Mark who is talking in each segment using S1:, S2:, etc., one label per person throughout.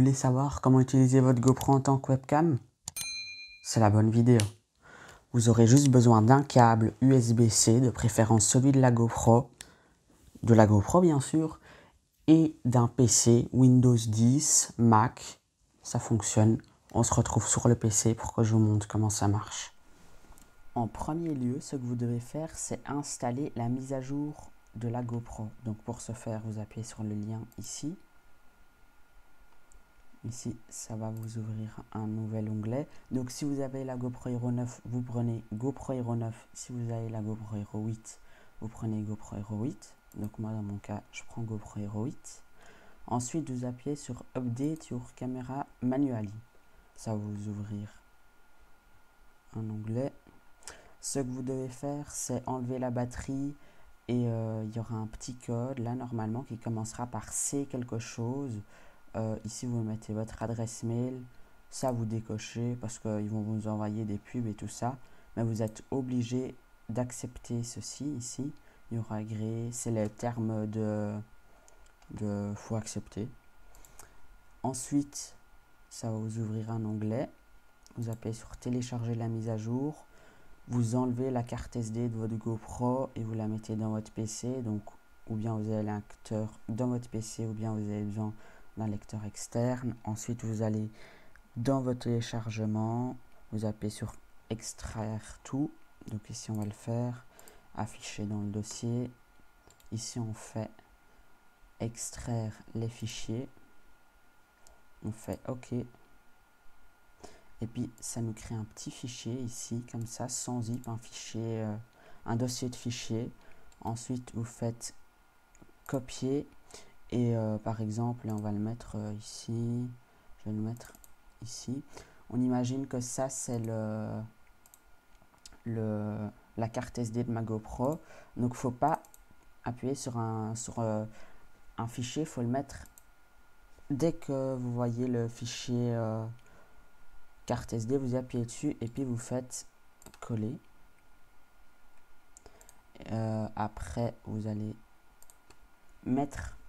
S1: voulez savoir comment utiliser votre GoPro en tant que webcam? C'est la bonne vidéo. Vous aurez juste besoin d'un câble USB-C, de préférence celui de la GoPro bien sûr, et d'un PC Windows 10, Mac, ça fonctionne. On se retrouve sur le PC pour que je vous montre comment ça marche. En premier lieu, ce que vous devez faire, c'est installer la mise à jour de la GoPro. Donc pour ce faire, vous appuyez sur le lien ici. Ici, ça va vous ouvrir un nouvel onglet. Donc si vous avez la GoPro Hero 9, vous prenez GoPro Hero 9. Si vous avez la GoPro Hero 8, vous prenez GoPro Hero 8. Donc moi, dans mon cas, je prends GoPro Hero 8. Ensuite, vous appuyez sur Update your camera manually. Ça va vous ouvrir un onglet. Ce que vous devez faire, c'est enlever la batterie et il y aura un petit code là normalement qui commencera par C quelque chose. Ici, vous mettez votre adresse mail. Ça, vous décochez parce qu'ils vont vous envoyer des pubs et tout ça. Mais vous êtes obligé d'accepter ceci ici. Il y aura agréé. C'est les termes de faut accepter. Ensuite, ça va vous ouvrir un onglet. Vous appuyez sur télécharger la mise à jour. Vous enlevez la carte SD de votre GoPro et vous la mettez dans votre PC. Donc, ou bien vous avez un lecteur dans votre PC ou bien vous avez besoin d'un lecteur externe. Ensuite, vous allez dans votre téléchargement. Vous appuyez sur extraire tout. Donc ici, on va le faire. Afficher dans le dossier. Ici, on fait extraire les fichiers. On fait OK. Et puis, ça nous crée un petit fichier ici, comme ça, sans zip, un fichier, un dossier de fichiers. Ensuite, vous faites copier. Et par exemple, on va le mettre ici. Je vais le mettre ici. On imagine que ça, c'est la carte SD de ma GoPro. Donc, il ne faut pas appuyer sur un fichier. Il faut le mettre dès que vous voyez le fichier carte SD, vous appuyez dessus et puis vous faites coller. Après, vous allez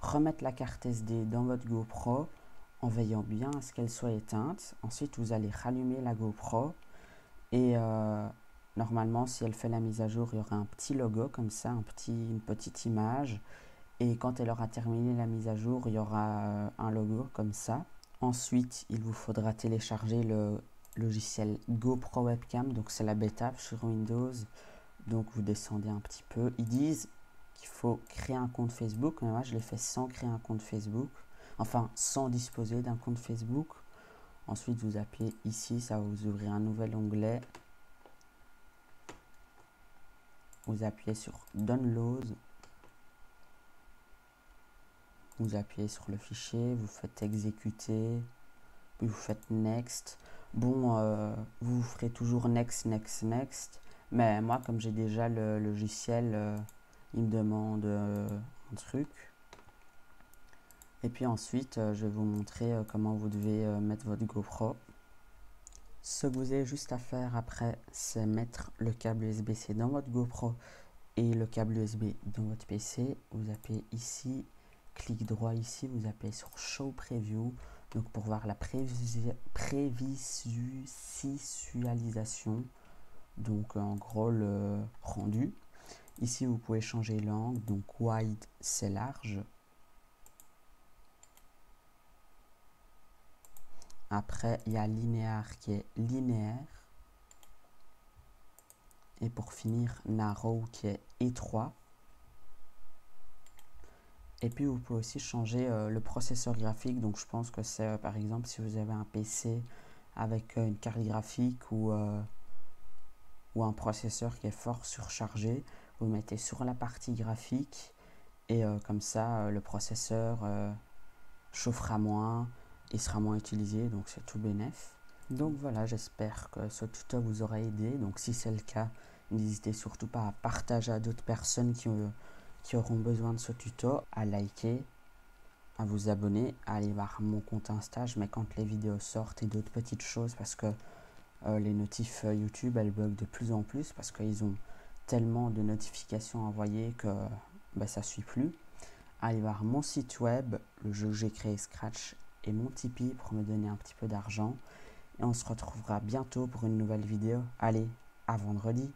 S1: remettre la carte SD dans votre GoPro en veillant bien à ce qu'elle soit éteinte. Ensuite, vous allez rallumer la GoPro et normalement, si elle fait la mise à jour, il y aura un petit logo comme ça, une petite image. Et quand elle aura terminé la mise à jour, il y aura un logo comme ça. Ensuite, il vous faudra télécharger le logiciel GoPro Webcam. Donc, c'est la bêta sur Windows. Donc, vous descendez un petit peu. Ils disent qu'il faut créer un compte Facebook. Mais moi, je l'ai fait sans créer un compte Facebook. Enfin, sans disposer d'un compte Facebook. Ensuite, vous appuyez ici. Ça va vous ouvrir un nouvel onglet. Vous appuyez sur Download. Vous appuyez sur le fichier, vous faites exécuter, puis vous faites next. Bon, vous ferez toujours next, next, next. Mais moi, comme j'ai déjà le logiciel, il me demande un truc. Et puis ensuite, je vais vous montrer comment vous devez mettre votre GoPro. Ce que vous avez juste à faire après, c'est mettre le câble USB-C dans votre GoPro et le câble USB dans votre PC. Vous appuyez ici. Clic droit ici, vous appuyez sur Show Preview, donc pour voir la prévisualisation, donc en gros le rendu. Ici, vous pouvez changer l'angle, donc wide c'est large. Après, il y a linéaire qui est linéaire. Et pour finir, narrow qui est étroit. Et puis, vous pouvez aussi changer le processeur graphique. Donc, je pense que c'est, par exemple, si vous avez un PC avec une carte graphique ou un processeur qui est fort surchargé, vous le mettez sur la partie graphique. Et comme ça, le processeur chauffera moins et sera moins utilisé. Donc, c'est tout bénef. Donc, voilà, j'espère que ce tuto vous aura aidé. Donc, si c'est le cas, n'hésitez surtout pas à partager à d'autres personnes qui auront besoin de ce tuto, à liker, à vous abonner, à aller voir mon compte Insta. Je mets quand les vidéos sortent et d'autres petites choses parce que les notifs YouTube, elles bug de plus en plus parce qu'ils ont tellement de notifications envoyées que ça ne suit plus. Allez voir mon site web, le jeu que j'ai créé Scratch et mon Tipeee pour me donner un petit peu d'argent. Et on se retrouvera bientôt pour une nouvelle vidéo. Allez, à vendredi!